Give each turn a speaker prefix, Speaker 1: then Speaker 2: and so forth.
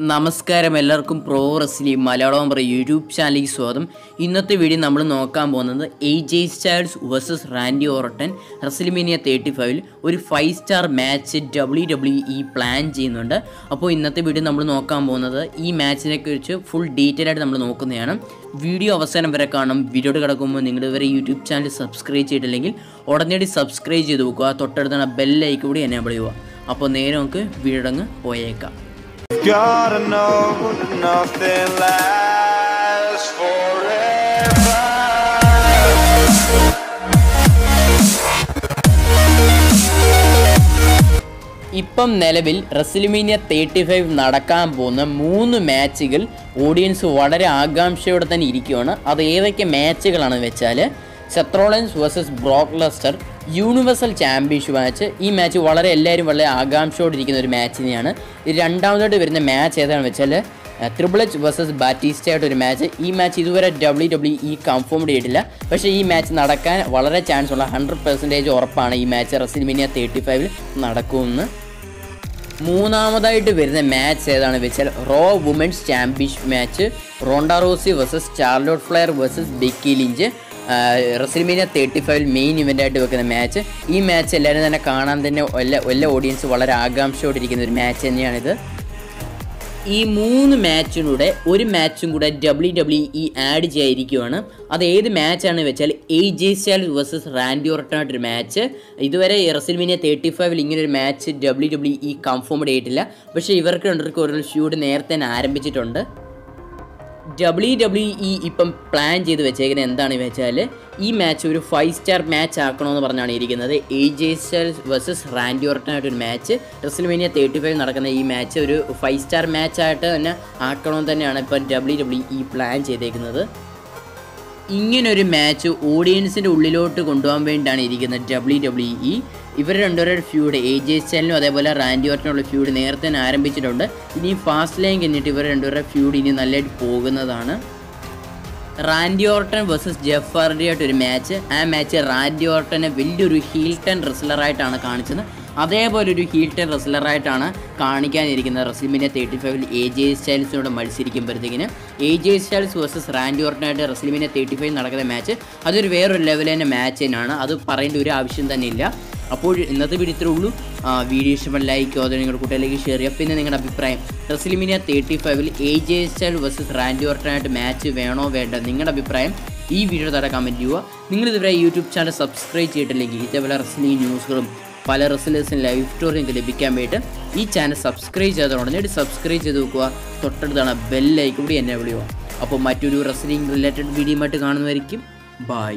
Speaker 1: നമസ്കാരം എല്ലാവർക്കും pro wrestling Malayalam പറ യൂട്യൂബ് ചാനലിലേക്ക് സ്വാഗതം. ഇന്നത്തെ വീഡിയോ നമ്മൾ നോക്കാൻ പോകുന്നത് AJ Styles versus Randy Orton WrestleMania 35 ഒരു 5 സ്റ്റാർ മാച്ച് WWE പ്ലാൻ ചെയ്യുന്നുണ്ട്. അപ്പോൾ ഇന്നത്തെ വീഡിയോ നമ്മൾ നോക്കാൻ പോകുന്നത് ഈ മാച്ചിനെ കുറിച്ച് ഫുൾ ഡീറ്റെയിൽ ആയിട്ട് നമ്മൾ നോക്കുന്നതാണ്. വീഡിയോ അവസാനം വരെ കാണും. വീഡിയോ കിടക്കുമ്പോൾ നിങ്ങൾ ഇവരെ യൂട്യൂബ് ചാനൽ സബ്സ്ക്രൈബ് ചെയ്തിട്ടില്ലെങ്കിൽ ഉടനടി സബ്സ്ക്രൈബ് ചെയ്ത് വെക്കുക. തൊട്ടടുത്താണ് ബെല്ലൈക്ക് കൂടി എനേബിൾ ചെയ്യുക. അപ്പോൾ നേരെ നമുക്ക് വീഡിയോ പോയേക്കാം.
Speaker 2: Gotta know that nothing lasts forever.
Speaker 1: ഇപ്പം നിലവിൽ റെസ്ലിമേനിയ 35 നടക്കാൻ പോകുന്ന 3 മാച്ചുകൾ ഓഡിയൻസ് വളരെ ആകാംക്ഷയോടെ തന്നെ ഇരിക്കുകയാണ്. അത് ഏതൊക്കെ മാച്ചുകളാണെന്ന് വെച്ചാൽ സെത്ത് റോളിൻസ് വേഴ്സസ് ബ്രോക്ക് ലെസ്നർ യൂണിവേഴ്സൽ ചാമ്പ്യൻഷിപ്പ് മാച്ച്. ഈ മാച്ച് എല്ലാവരും വളരെ ആകാംക്ഷയോടെ ഇരിക്കുന്ന ഒരു മാച്ച് തന്നെയാണ്. രണ്ടാമതായിട്ട് വരുന്ന മാച്ച് ഏതാണെന്ന് വെച്ചാൽ ട്രിപ്പിൾ എച്ച് വേഴ്സസ് ബാറ്റിസ്റ്റ ആയിട്ട് ഒരു മാച്ച്. ഈ മാച്ച് ഇതുവരെ WWE കൺഫേം ചെയ്തിട്ടില്ല. പക്ഷേ ഈ മാച്ച് നടക്കാൻ വളരെ ചാൻസ് ഉള്ള 100% ഉറപ്പാണ് ഈ മാച്ച് റെസ്ലിമേനിയ 35 നടക്കുമെന്ന്. മൂന്നാമതായിട്ട് വരുന്ന മാച്ച് ഏതാണെന്ന് വെച്ചാൽ Raw women's championship match Ronda Rousey versus Charlotte Flair versus Becky Lynch. WrestleMania 35 main ഇവൻ്റായിട്ട് വെക്കുന്ന മാച്ച്. ഈ മാച്ച് എല്ലാവരും തന്നെ കാണാൻ തന്നെ എല്ലാ ഓഡിയൻസ് വളരെ ആകാംക്ഷയോടെ ഇരിക്കുന്ന ഒരു മാച്ച് തന്നെയാണിത്. ഈ 3 മാച്ചിലൂടെ ഒരു മാച്ചും കൂടെ WWE ആഡ് ചെയ്യാതിരിക്കുകയാണ്. അത് ഏത് മാച്ചാണെന്ന് വെച്ചാൽ AJ Styles versus Randy Orton ആയിട്ടൊരു മാച്ച്. ഇതുവരെ റെസ്ലിമേനിയ 35 ഇങ്ങനൊരു മാച്ച് WWE കൺഫേം ചെയ്തിട്ടില്ല. പക്ഷേ ഇവർക്ക് രണ്ടർക്ക് ഒരു ഷൂട്ട് നേരത്തെ തന്നെ ആരംഭിച്ചിട്ടുണ്ട്. WWE ഇപ്പം പ്ലാൻ ചെയ്ത് വെച്ചേക്കുന്നത് എന്താണെന്ന് വെച്ചാൽ ഈ മാച്ച് ഒരു 5 സ്റ്റാർ മാച്ച് ആക്കണമെന്ന് പറഞ്ഞാണ് ഇരിക്കുന്നത്. AJ Styles versus Randy Orton ആയിട്ടൊരു മാച്ച് റെസ്ലിമേനിയ 35 നടക്കുന്ന ഈ മാച്ച് ഒരു 5 സ്റ്റാർ മാച്ചായിട്ട് തന്നെ ആക്കണമെന്ന് തന്നെയാണ് ഇപ്പം WWE പ്ലാൻ ചെയ്തേക്കുന്നത്. ഇങ്ങനൊരു മാച്ച് ഓഡിയൻസിൻ്റെ ഉള്ളിലോട്ട് കൊണ്ടുപോകാൻ വേണ്ടിയിട്ടാണ് ഇരിക്കുന്നത് WWE. ഇവർ രണ്ടുപേരുടെ ഫ്യൂഡ് AJ സ്റ്റൈലിനും അതേപോലെ റാൻഡി ഓർട്ടനുള്ള ഫ്യൂഡ് നേരത്തെ തന്നെ ആരംഭിച്ചിട്ടുണ്ട്. ഇനി ഫാസ്റ്റ് ലൈൻ കഴിഞ്ഞിട്ട് ഇവർ രണ്ടുപേരുടെ ഫ്യൂഡ് ഇനി നല്ലതായിട്ട് പോകുന്നതാണ്. Randy Orton versus Jeff Hardy ആയിട്ടൊരു മാച്ച്. ആ മാച്ച് റാൻഡി ഓർട്ടനെ വലിയൊരു ഹീൽ ടൺ റെസ്ലറായിട്ടാണ് കാണിച്ചത്. അതേപോലെ ഒരു ഹീൽ ടൺ റെസ്ലറായിട്ടാണ് കാണിക്കാനിരിക്കുന്നത് റെസ്ലിമേനിയ 35 AJ സ്റ്റൈൽസിനോട് മത്സരിക്കുമ്പോഴത്തേക്കിന്. AJ സ്റ്റൈൽസ് വേഴ്സസ് റാൻഡി ഓർട്ടനായിട്ട് റെസ്ലിമേനിയ 35 നടക്കുന്ന മാച്ച് അതൊരു വേറൊരു ലെവൽ തന്നെ മാച്ച് തന്നെയാണ്. അത് പറയേണ്ട ഒരു ആവശ്യം തന്നെ ഇല്ല. അപ്പോൾ ഇന്നത്തെ വീഡിയോ ഇത്രേ ഉള്ളൂ. വീഡിയോ ഇഷ്ടപ്പെട്ട ലൈക്ക് അതോ നിങ്ങളുടെ കൂട്ടുകാരിലേക്ക് ഷെയർ ചെയ്യുക. പിന്നെ നിങ്ങളുടെ അഭിപ്രായം WrestleMania 35 AJ Style versus Randy ഓർട്ടനായിട്ട് മാച്ച് വേണോ വേണ്ട നിങ്ങളുടെ അഭിപ്രായം ഈ വീഡിയോ താഴെ കമൻറ്റ് ചെയ്യുക. നിങ്ങളിതുവരെ യൂട്യൂബ് ചാനൽ സബ്സ്ക്രൈബ് ചെയ്തിട്ടില്ലെങ്കിൽ ഇതേപോലെ റെസ്ലിംഗ് ന്യൂസുകളും പല റെസ്ലേഴ്സിനും ലൈവ് സ്റ്റോറിയും ലഭിക്കാൻ വേണ്ടിയിട്ട് ഈ ചാനൽ സബ്സ്ക്രൈബ് ചെയ്ത ഉടനെ സബ്സ്ക്രൈബ് ചെയ്ത് വെക്കുക. തൊട്ടടുത്താണ് ബെല്ലൈക്കൺ കൂടി എന്നെ വിളിക്കുക. അപ്പോൾ മറ്റൊരു റെസ്ലിംഗ് റിലേറ്റഡ് വീഡിയോ ആയിട്ട് കാണുന്നതായിരിക്കും. ബൈ.